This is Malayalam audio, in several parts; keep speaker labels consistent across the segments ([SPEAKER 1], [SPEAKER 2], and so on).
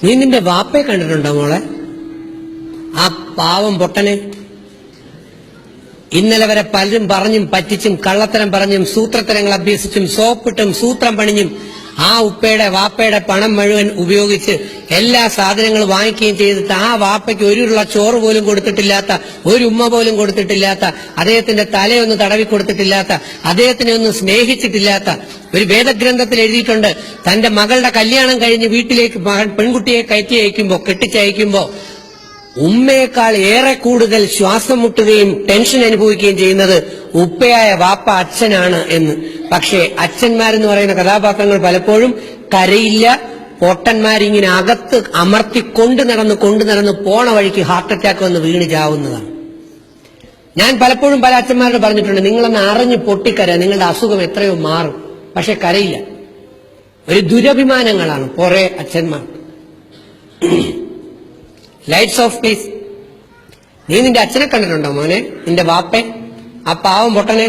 [SPEAKER 1] നീ നിന്റെ വാപ്പയെ കണ്ടിട്ടുണ്ടോ മോളെ? ആ പാവം പൊട്ടനെ ഇന്നലെ വരെ പലരും പറഞ്ഞും പറ്റിച്ചും കള്ളത്തരം പറഞ്ഞും സൂത്രത്തരങ്ങൾ അഭ്യസിച്ചും സോപ്പിട്ടും സൂത്രം പണിഞ്ഞും ആ ഉപ്പയുടെ വാപ്പയുടെ പണം മുഴുവൻ ഉപയോഗിച്ച് എല്ലാ സാധനങ്ങളും വാങ്ങിക്കുകയും ചെയ്തിട്ട് ആ വാപ്പയ്ക്ക് ഒരുള്ള ചോറ് പോലും കൊടുത്തിട്ടില്ലാത്ത, ഒരു ഉമ്മ പോലും കൊടുത്തിട്ടില്ലാത്ത, അദ്ദേഹത്തിന്റെ തലയൊന്ന് തടവി കൊടുത്തിട്ടില്ലാത്ത, അദ്ദേഹത്തിനെ ഒന്നും സ്നേഹിച്ചിട്ടില്ലാത്ത ഒരു വേദഗ്രന്ഥത്തിൽ എഴുതിയിട്ടുണ്ട്. തന്റെ മകളുടെ കല്യാണം കഴിഞ്ഞ് വീട്ടിലേക്ക് പെൺകുട്ടിയെ കയറ്റി അയക്കുമ്പോ, കെട്ടിച്ചയക്കുമ്പോ ഉമ്മയേക്കാൾ ഏറെ കൂടുതൽ ശ്വാസം മുട്ടുകയും ടെൻഷൻ അനുഭവിക്കുകയും ചെയ്യുന്നത് ഉപ്പയായ വാപ്പ അച്ഛനാണ് എന്ന്. പക്ഷേ അച്ഛന്മാരെന്ന് പറയുന്ന കഥാപാത്രങ്ങൾ പലപ്പോഴും കരയില്ല. പൊട്ടന്മാരിങ്ങനെ അകത്ത് അമർത്തി കൊണ്ടു നടന്ന് പോണ വഴിക്ക് ഹാർട്ട് അറ്റാക്ക് വന്ന് വീണ് ചാവുന്നതാണ്. ഞാൻ പലപ്പോഴും പല അച്ഛന്മാരോട് പറഞ്ഞിട്ടുണ്ട്, നിങ്ങളൊന്ന് അറിഞ്ഞ് പൊട്ടിക്കര, നിങ്ങളുടെ അസുഖം എത്രയോ മാറും. പക്ഷെ കരയില്ല. ഒരു ദുരഭിമാനങ്ങളാണ് കുറെ അച്ഛന്മാർ. Lights of please. നീ നിന്റെ അച്ഛനെ കണ്ടിട്ടുണ്ടോ മോനെ? നിന്റെ വാപ്പെ, ആ പാവം പൊട്ടനെ?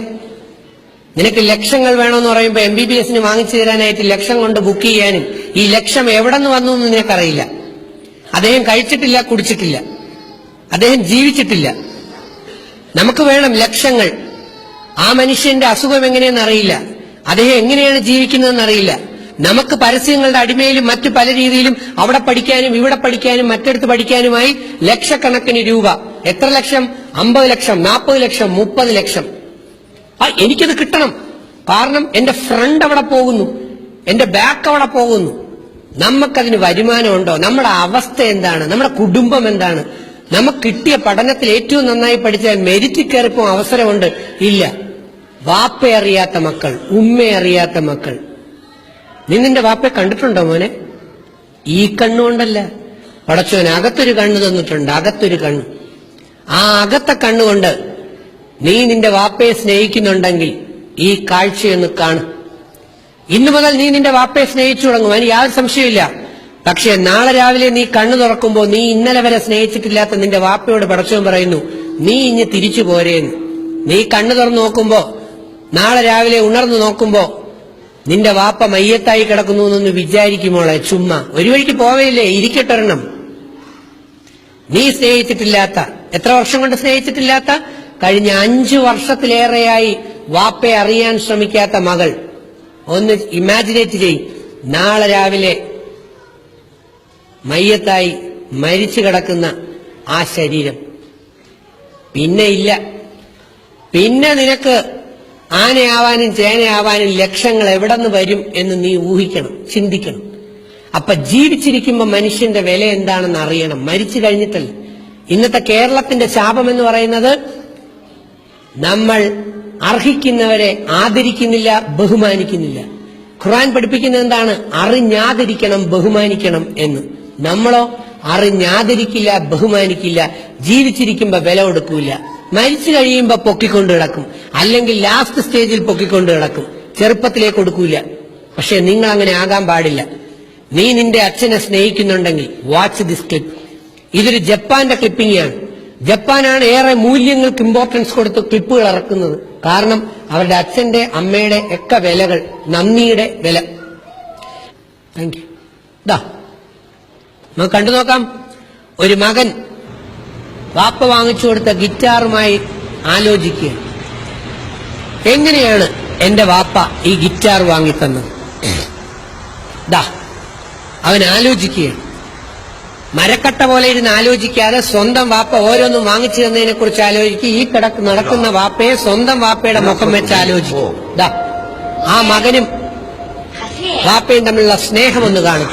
[SPEAKER 1] നിനക്ക് ലക്ഷങ്ങൾ വേണമെന്ന് പറയുമ്പോ MBBS വാങ്ങിച്ചു തരാനായിട്ട് ലക്ഷം കൊണ്ട് ബുക്ക് ചെയ്യാനും ഈ ലക്ഷം എവിടെ നിന്ന് വന്നു എന്ന് നിനക്കറിയില്ല. അദ്ദേഹം കഴിച്ചിട്ടില്ല, കുടിച്ചിട്ടില്ല, അദ്ദേഹം ജീവിച്ചിട്ടില്ല. നമുക്ക് വേണം ലക്ഷങ്ങൾ. ആ മനുഷ്യന്റെ അസുഖം എങ്ങനെയെന്ന് അറിയില്ല, അദ്ദേഹം എങ്ങനെയാണ് ജീവിക്കുന്നതെന്ന് അറിയില്ല. നമുക്ക് പരസ്യങ്ങളുടെ അടിമയിലും മറ്റു പല രീതിയിലും അവിടെ പഠിക്കാനും ഇവിടെ പഠിക്കാനും മറ്റെടുത്ത് പഠിക്കാനുമായി ലക്ഷക്കണക്കിന് രൂപ. എത്ര ലക്ഷം? 50 ലക്ഷം, 40 ലക്ഷം, 30 ലക്ഷം. എനിക്കത് കിട്ടണം, കാരണം എന്റെ ഫ്രണ്ട് അവിടെ പോകുന്നു, എന്റെ ബാക്ക് അവിടെ പോകുന്നു. നമുക്കതിന് വരുമാനമുണ്ടോ? നമ്മുടെ അവസ്ഥ എന്താണ്? നമ്മുടെ കുടുംബം എന്താണ്? നമുക്ക് കിട്ടിയ പഠനത്തിൽ ഏറ്റവും നന്നായി പഠിച്ചാൽ മെരിറ്റ് കയറിപ്പോ അവസരമുണ്ട്. ഇല്ല. വാപ്പയെ അറിയാത്ത മക്കൾ, ഉമ്മയെ അറിയാത്ത മക്കൾ. നീ നിന്റെ വാപ്പയെ കണ്ടിട്ടുണ്ടോ മോനെ? ഈ കണ്ണുകൊണ്ടല്ല, പടച്ചോൻ അകത്തൊരു കണ്ണ് തന്നിട്ടുണ്ട്, അകത്തൊരു കണ്ണ്. ആ അകത്തെ കണ്ണുകൊണ്ട് നീ നിന്റെ വാപ്പയെ സ്നേഹിക്കുന്നുണ്ടെങ്കിൽ ഈ കാഴ്ചയൊന്ന് കാണും. ഇന്നു മുതൽ നീ നിന്റെ വാപ്പയെ സ്നേഹിച്ചു തുടങ്ങും, അതിന് യാതൊരു സംശയമില്ല. പക്ഷെ നാളെ രാവിലെ നീ കണ്ണു തുറക്കുമ്പോ നീ ഇന്നലെ വരെ സ്നേഹിച്ചിട്ടില്ലാത്ത നിന്റെ വാപ്പയോട് പടച്ചോൻ പറയുന്നു, നീ ഇനി തിരിച്ചു പോരേന്ന്. നീ കണ്ണു തുറന്നു നോക്കുമ്പോ, നാളെ രാവിലെ ഉണർന്നു നോക്കുമ്പോ നിന്റെ വാപ്പ മയ്യത്തായി കിടക്കുന്നു എന്നൊന്ന് വിചാരിക്കുമോളെ. ചുമ്മാ ഒരു വഴിക്ക് പോവേയില്ലേ, ഇരിക്കട്ടൊരെണ്ണം. നീ സ്നേഹിച്ചിട്ടില്ലാത്ത, എത്ര വർഷം കൊണ്ട് സ്നേഹിച്ചിട്ടില്ലാത്ത, കഴിഞ്ഞ 5 വർഷത്തിലേറെയായി വാപ്പയെ അറിയാൻ ശ്രമിക്കാത്ത മകൾ, ഒന്ന് ഇമാജിനേറ്റ് ചെയ്യും. നാളെ രാവിലെ മയ്യത്തായി മരിച്ചു കിടക്കുന്ന ആ ശരീരം പിന്നെ ഇല്ല. പിന്നെ നിനക്ക് ആനയാവാനും ചേനയാവാനും ലക്ഷങ്ങൾ എവിടെ നിന്ന് വരും എന്ന് നീ ഊഹിക്കണം, ചിന്തിക്കണം. അപ്പൊ ജീവിച്ചിരിക്കുമ്പോ മനുഷ്യന്റെ വില എന്താണെന്ന് അറിയണം, മരിച്ചു കഴിഞ്ഞിട്ടല്ല. ഇന്നത്തെ കേരളത്തിന്റെ ശാപം എന്ന് പറയുന്നത് നമ്മൾ അർഹിക്കുന്നവരെ ആദരിക്കുന്നില്ല, ബഹുമാനിക്കുന്നില്ല. ഖുർആൻ പഠിപ്പിക്കുന്നത് എന്താണ്? അറിഞ്ഞാദരിക്കണം, ബഹുമാനിക്കണം എന്ന്. നമ്മളോ അറിഞ്ഞാദരിക്കില്ല, ബഹുമാനിക്കില്ല, ജീവിച്ചിരിക്കുമ്പോ വില കൊടുക്കൂല, മരിച്ചു കഴിയുമ്പോ പൊക്കിക്കൊണ്ട് കിടക്കും, അല്ലെങ്കിൽ ലാസ്റ്റ് സ്റ്റേജിൽ പൊക്കിക്കൊണ്ട് കിടക്കും, ചെറുപ്പത്തിലേക്ക് കൊടുക്കൂല. പക്ഷെ നിങ്ങൾ അങ്ങനെ ആകാൻ പാടില്ല. നീ നിന്റെ അച്ഛനെ സ്നേഹിക്കുന്നുണ്ടെങ്കിൽ വാച്ച് ദിസ് ക്ലിപ്പ്. ഇതൊരു ജപ്പാന്റെ ക്ലിപ്പിംഗ് ആണ്. ജപ്പാനാണ് ഏറെ മൂല്യങ്ങൾക്ക് ഇമ്പോർട്ടൻസ് കൊടുത്ത് ക്ലിപ്പുകൾ ഇറക്കുന്നത്. കാരണം അവരുടെ അച്ഛന്റെ അമ്മയുടെ ഒക്കെ വിലകൾ, നന്ദിയുടെ വില. Thank you. നമുക്ക് കണ്ടു നോക്കാം. ഒരു മകൻ വാപ്പ വാങ്ങിച്ചു കൊടുത്ത ഗിറ്റാറുമായി ആലോചിക്കുക, എങ്ങനെയാണ് എന്റെ വാപ്പ ഈ ഗിറ്റാർ വാങ്ങിത്തന്നത്? അവൻ ആലോചിക്കുകയാണ്. മരക്കട്ട പോലെ ഇരുന്ന് ആലോചിക്കാതെ സ്വന്തം വാപ്പ ഓരോന്നും വാങ്ങിച്ചു തന്നതിനെ കുറിച്ച് ആലോചിക്കുക. ഈ നടക്കുന്ന വാപ്പയെ സ്വന്തം വാപ്പയുടെ മുഖം വെച്ച് ആലോചിക്കും. ആ മകനും വാപ്പയും തമ്മിലുള്ള സ്നേഹം ഒന്ന് കാണും.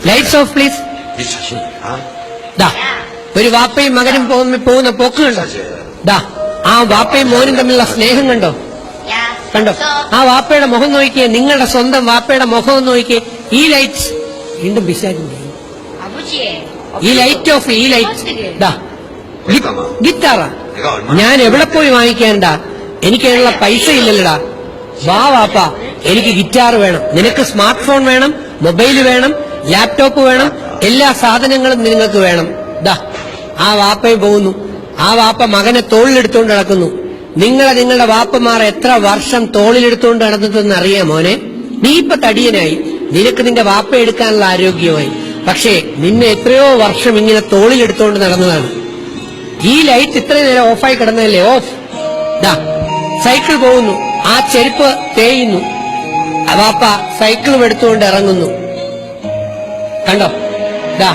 [SPEAKER 1] Lights of please. ഒരു വാപ്പയും മകനും പോകുന്ന പോക്ക് കണ്ടോ? ആ വാപ്പയും മോനും തമ്മിലുള്ള സ്നേഹം കണ്ടോ? ആ വാപ്പയുടെ മുഖം നോക്കിയേ, നിങ്ങളുടെ സ്വന്തം വാപ്പയുടെ മുഖം നോക്കിയേ. ഈ ലൈറ്റ്സ് വീണ്ടും പിശാചിന്റെ ഈ ലൈറ്റ് ഓഫ്, ഈ ലൈറ്റ് ഗിറ്റാറാ. ഞാൻ എവിടെ പോയി വാങ്ങിക്കാൻടാ? എനിക്ക് അതിനുള്ള പൈസ ഇല്ലല്ലടാ. വാപ്പ എനിക്ക് ഗിറ്റാർ വേണം. നിനക്ക് സ്മാർട്ട് ഫോൺ വേണം, മൊബൈൽ വേണം, ലാപ്ടോപ്പ് വേണം, എല്ലാ സാധനങ്ങളും നിങ്ങൾക്ക് വേണം. ആ വാപ്പയും പോകുന്നു. ആ വാപ്പ മകനെ തോളിലെടുത്തുകൊണ്ട് നടക്കുന്നു. നിങ്ങളുടെ വാപ്പമാർ എത്ര വർഷം തോളിലെടുത്തുകൊണ്ട് നടന്നിട്ടെന്ന് അറിയാം മോനെ? നീ ഇപ്പൊ തടിയനായി, നിനക്ക് നിന്റെ വാപ്പ എടുക്കാനുള്ള ആരോഗ്യമായി. പക്ഷേ നിന്നെ എത്രയോ വർഷം ഇങ്ങനെ തോളിലെടുത്തോണ്ട് നടന്നതാണ്. ഈ ലൈറ്റ് ഇത്രയും നേരം ഓഫായി കിടന്നതല്ലേ? ഓഫ്. ദാ സൈക്കിൾ പോകുന്നു, ആ ചെരുപ്പ് തേയുന്നു, വാപ്പ സൈക്കിളും എടുത്തുകൊണ്ട് ഇറങ്ങുന്നു. കണ്ടോ? ദാ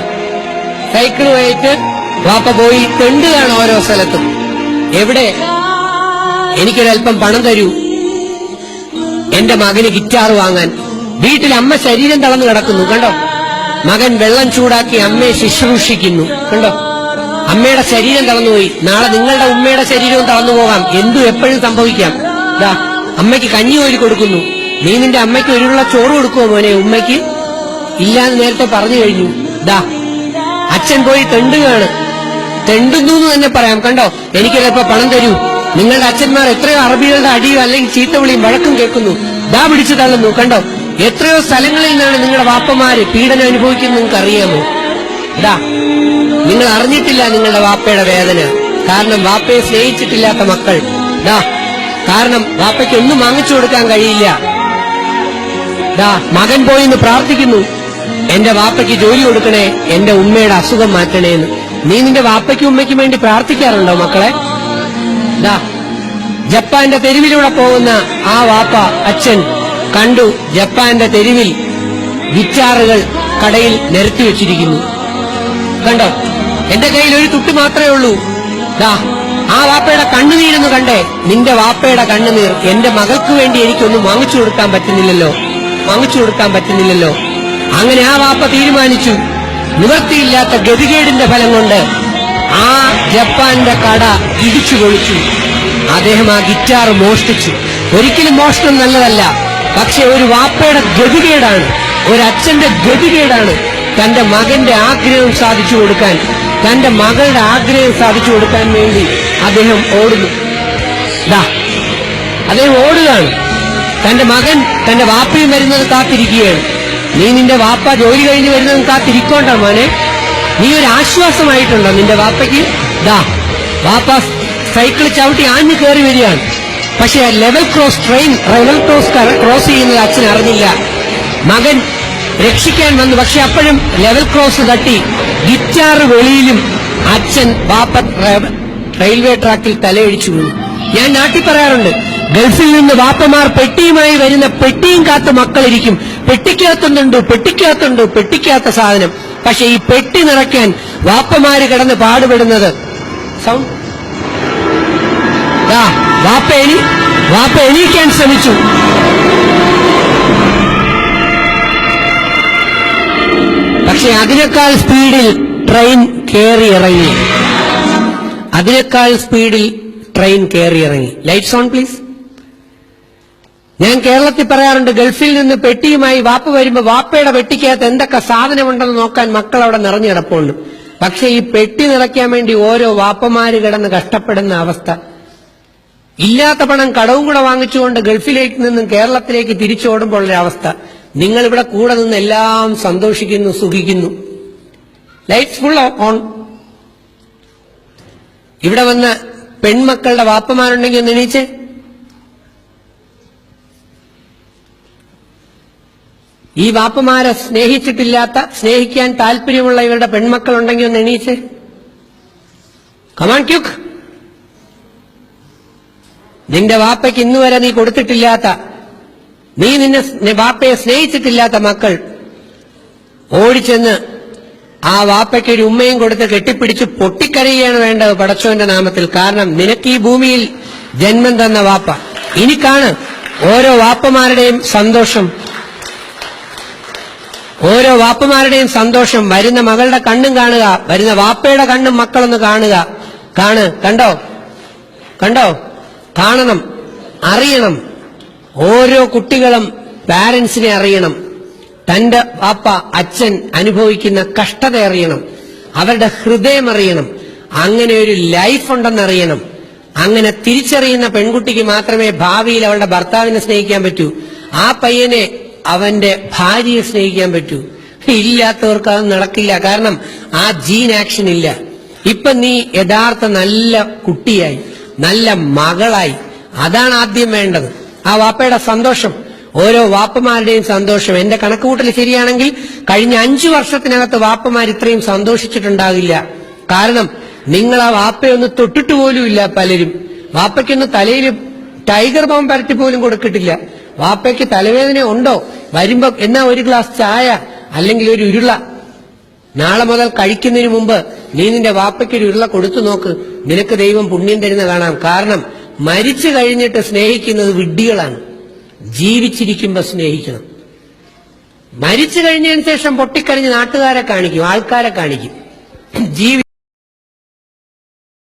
[SPEAKER 1] സൈക്കിളുമായിട്ട് വാപ്പ പോയി തെണ്ടുകയാണ് ഓരോ സ്ഥലത്തും. എവിടെ? എനിക്കൊരൽപ്പം പണം തരൂ, എന്റെ മകന് ഗിറ്റാർ വാങ്ങാൻ. വീട്ടിൽ അമ്മ ശരീരം തളർന്നു കിടക്കുന്നു. കണ്ടോ? മകൻ വെള്ളം ചൂടാക്കി അമ്മയെ ശുശ്രൂഷിക്കുന്നു. കണ്ടോ? അമ്മയുടെ ശരീരം തളർന്നുപോയി. നാളെ നിങ്ങളുടെ ഉമ്മയുടെ ശരീരവും തളർന്നു പോകാം. എന്തും എപ്പോഴും സംഭവിക്കാം. ദാ അമ്മയ്ക്ക് കഞ്ഞി കോരി കൊടുക്കുന്നു. നീ നിന്റെ അമ്മയ്ക്ക് ഒരുള്ള ചോറ് കൊടുക്കുമോ മോനെ? ഉമ്മയ്ക്ക് ഇല്ലാന്ന് നേരത്തെ പറഞ്ഞു കഴിഞ്ഞു. ദാ അച്ഛൻ പോയി തെണ്ടുകയാണ്. തെണ്ടുന്നു എന്ന് തന്നെ പറയാം. കണ്ടോ? എനിക്കൊരൽപ്പം പണം തരൂ. നിങ്ങളുടെ അച്ഛന്മാർ എത്രയോ അറബികളുടെ അടിയോ അല്ലെങ്കിൽ ചീത്തവിളിയും വഴക്കും കേൾക്കുന്നു. ദാ പിടിച്ചു തള്ളുന്നു. കണ്ടോ? എത്രയോ സ്ഥലങ്ങളിൽ നിന്നാണ് നിങ്ങളുടെ വാപ്പമാര് പീഡനം അനുഭവിക്കുന്നത്. നിങ്ങൾക്ക് അറിയാമോ? ദാ നിങ്ങൾ അറിഞ്ഞിട്ടില്ല നിങ്ങളുടെ വാപ്പയുടെ വേദന. കാരണം വാപ്പയെ സ്നേഹിച്ചിട്ടില്ലാത്ത മക്കൾ. ദാ കാരണം വാപ്പയ്ക്ക് ഒന്നും വാങ്ങിച്ചു കൊടുക്കാൻ കഴിയില്ല. ദാ മകൻ പോയി എന്ന് പ്രാർത്ഥിക്കുന്നു, എന്റെ വാപ്പയ്ക്ക് ജോലി കൊടുക്കണേ, എന്റെ ഉമ്മയുടെ അസുഖം മാറ്റണേന്ന്. നീ നിന്റെ വാപ്പയ്ക്കും ഉമ്മയ്ക്കും വേണ്ടി പ്രാർത്ഥിക്കാറുണ്ടോ മക്കളെ? ദാ ജപ്പാന്റെ തെരുവിലൂടെ പോകുന്ന ആ വാപ്പ അച്ഛൻ കണ്ടു, ജപ്പാന്റെ തെരുവിൽ ഗിറ്റാറുകൾ കടയിൽ നിരത്തി വെച്ചിരിക്കുന്നു. കണ്ടോ? എന്റെ കയ്യിൽ ഒരു തുട്ട് മാത്രമേ ഉള്ളൂ. ദാ ആ വാപ്പയുടെ കണ്ണുനീരെന്ന് കണ്ടേ? നിന്റെ വാപ്പയുടെ കണ്ണുനീർ. എന്റെ മകൾക്ക് വേണ്ടി എനിക്കൊന്നും വാങ്ങിച്ചു കൊടുക്കാൻ പറ്റുന്നില്ലല്ലോ. അങ്ങനെ ആ വാപ്പ തീരുമാനിച്ചു. നിവൃത്തിയില്ലാത്ത ഗതികേടിന്റെ ഫലം കൊണ്ട് ആ ജപ്പാന്റെ കട ഇടിച്ചു പൊളിച്ചു. അദ്ദേഹം ആ ഗിറ്റാർ മോഷ്ടിച്ചു. ഒരിക്കലും മോഷണം നല്ലതല്ല, പക്ഷെ ഒരു വാപ്പയുടെ ഗതികേടാണ്, ഒരച്ഛന്റെ ഗതികേടാണ്. തന്റെ മകന്റെ ആഗ്രഹം സാധിച്ചു കൊടുക്കാൻ, തന്റെ മകളുടെ ആഗ്രഹം സാധിച്ചു കൊടുക്കാൻ വേണ്ടി അദ്ദേഹം ഓടുന്നു. അദ്ദേഹം ഓടുകയാണ്. തന്റെ മകൻ തന്റെ വാപ്പയും വരുന്നത് കാത്തിരിക്കുകയാണ്. നീ നിന്റെ വാപ്പ ജോലി കഴിഞ്ഞ് വരുന്നത് കാത്തിരിക്കോണ്ട മോനെ. നീ ഒരു ആശ്വാസമായിട്ടുണ്ടോ നിന്റെ വാപ്പയ്ക്ക്? ദാ വാപ്പ സൈക്കിൾ ചവിട്ടി ആഞ്ഞു കയറി വരികയാണ്. പക്ഷെ ലെവൽ ക്രോസ് ക്രോസ് ചെയ്യുന്നത് അച്ഛൻ അറിഞ്ഞില്ല. മകൻ രക്ഷിക്കാൻ വന്നു. പക്ഷെ അപ്പോഴും ലെവൽ ക്രോസ് തട്ടി ഗിറ്റാർ വെളിയിലും അച്ഛൻ വാപ്പ റെയിൽവേ ട്രാക്കിൽ തലയടിച്ചു വീണു. ഞാൻ നാട്ടിൽ പറയാറുണ്ട്, ഗൾഫിൽ നിന്ന് വാപ്പമാർ പെട്ടിയുമായി വരുന്ന പെട്ടിയും കാത്ത് മക്കളിരിക്കും. പെട്ടിക്കകത്ത സാധനം. പക്ഷെ ഈ പെട്ടി നിറയ്ക്കാൻ വാപ്പമാര് കിടന്ന് പാടുപെടുന്നത്. സൗണ്ട് വാപ്പ എണീക്കാൻ ശ്രമിച്ചു. പക്ഷെ അതിനേക്കാൾ സ്പീഡിൽ ട്രെയിൻ കയറി ഇറങ്ങി. Lights on please. ഞാൻ കേരളത്തിൽ പറയാറുണ്ട്, ഗൾഫിൽ നിന്ന് പെട്ടിയുമായി വാപ്പ വരുമ്പോ വാപ്പയുടെ പെട്ടിക്കകത്ത് എന്തൊക്കെ സാധനമുണ്ടെന്ന് നോക്കാൻ മക്കൾ അവിടെ നിറഞ്ഞു കിടപ്പുണ്ട്. പക്ഷെ ഈ പെട്ടി നിറയ്ക്കാൻ വേണ്ടി ഓരോ വാപ്പമാര് കിടന്ന് കഷ്ടപ്പെടുന്ന അവസ്ഥ. ഇല്ലാത്ത പണം കടവും കൂടെ വാങ്ങിച്ചുകൊണ്ട് ഗൾഫിലേക്ക് നിന്നും കേരളത്തിലേക്ക് തിരിച്ചോടുമ്പോൾ ഒരവസ്ഥ. നിങ്ങൾ ഇവിടെ കൂടെ നിന്ന് എല്ലാം സന്തോഷിക്കുന്നു, സുഖിക്കുന്നു. Lights full on. ഇവിടെ വന്ന പെൺമക്കളുടെ വാപ്പമാരുണ്ടെങ്കിൽ ഒന്ന് എണീച്ചേ. ഈ വാപ്പമാരെ സ്നേഹിക്കാൻ താല്പര്യമുള്ള ഇവരുടെ പെൺമക്കളുണ്ടെങ്കിൽ ഒന്ന് എണീച്ചേ. Come on quick. നിന്റെ വാപ്പയ്ക്ക് ഇന്നുവരെ നീ കൊടുത്തിട്ടില്ലാത്ത, നീ നിന്നെ വാപ്പയെ സ്നേഹിച്ചിട്ടില്ലാത്ത മക്കൾ ഓടിച്ചെന്ന് ആ വാപ്പയ്ക്ക് ഒരു ഉമ്മയും കൊടുത്ത് കെട്ടിപ്പിടിച്ച് പൊട്ടിക്കരയുകയാണ് വേണ്ടത് പടച്ചോന്റെ നാമത്തിൽ. കാരണം നിനക്ക് ഈ ഭൂമിയിൽ ജന്മം തന്ന വാപ്പ. ഇനി കാണ് ഓരോ വാപ്പമാരുടെയും സന്തോഷം. വരുന്ന മകളുടെ കണ്ണും കാണുക, വരുന്ന വാപ്പയുടെ കണ്ണും മക്കളൊന്ന് കാണുക. കണ്ടോ? കാണണം, അറിയണം. ഓരോ കുട്ടികളും പാരന്റ്സിനെ അറിയണം. തന്റെ വാപ്പ അച്ഛൻ അനുഭവിക്കുന്ന കഷ്ടത അറിയണം, അവരുടെ ഹൃദയം അറിയണം. അങ്ങനെ ഒരു ലൈഫ് ഉണ്ടെന്നറിയണം. അങ്ങനെ തിരിച്ചറിയുന്ന പെൺകുട്ടിക്ക് മാത്രമേ ഭാവിയിൽ അവളുടെ ഭർത്താവിനെ സ്നേഹിക്കാൻ പറ്റൂ, ആ പയ്യനെ അവന്റെ ഭാര്യയെ സ്നേഹിക്കാൻ പറ്റൂ. ഇല്ലാത്തവർക്ക് അത് നടക്കില്ല. കാരണം ആ ജീൻ ആക്ഷൻ ഇല്ല. ഇപ്പൊ നീ യഥാർത്ഥ നല്ല കുട്ടിയായി, നല്ല മകളായി. അതാണ് ആദ്യം വേണ്ടത്. ആ വാപ്പയുടെ സന്തോഷം. ഓരോ വാപ്പമാരുടെയും സന്തോഷം. എന്റെ കണക്കുകൂട്ടൽ ശരിയാണെങ്കിൽ കഴിഞ്ഞ 5 വർഷത്തിനകത്ത് വാപ്പമാർ ഇത്രയും സന്തോഷിച്ചിട്ടുണ്ടാകില്ല. കാരണം നിങ്ങൾ ആ വാപ്പയൊന്ന് തൊട്ടിട്ട് പോലുമില്ല. പലരും വാപ്പയ്ക്കൊന്ന് തലയിൽ ടൈഗർ ബോംബ് പരട്ടി പോലും കൊടുക്കിട്ടില്ല. വാപ്പയ്ക്ക് തലവേദന ഉണ്ടോ, വരുമ്പോ എന്നാ ഒരു ഗ്ലാസ് ചായ അല്ലെങ്കിൽ ഒരു ഉരുള. നാളെ മുതൽ കഴിക്കുന്നതിന് മുമ്പ് നീ നിന്റെ വാപ്പയ്ക്ക് ഒരു ഉരുള കൊടുത്തു നോക്ക്, നിനക്ക് ദൈവം പുണ്യം തരുന്ന കാണാം. കാരണം മരിച്ചു കഴിഞ്ഞിട്ട് സ്നേഹിക്കുന്നത് വിഡ്ഢികളാണ്. ജീവിച്ചിരിക്കുമ്പോ സ്നേഹിക്കണം. മരിച്ചു കഴിഞ്ഞതിന് ശേഷം പൊട്ടിക്കരഞ്ഞ് നാട്ടുകാരെ കാണിക്കും, ആൾക്കാരെ കാണിക്കും.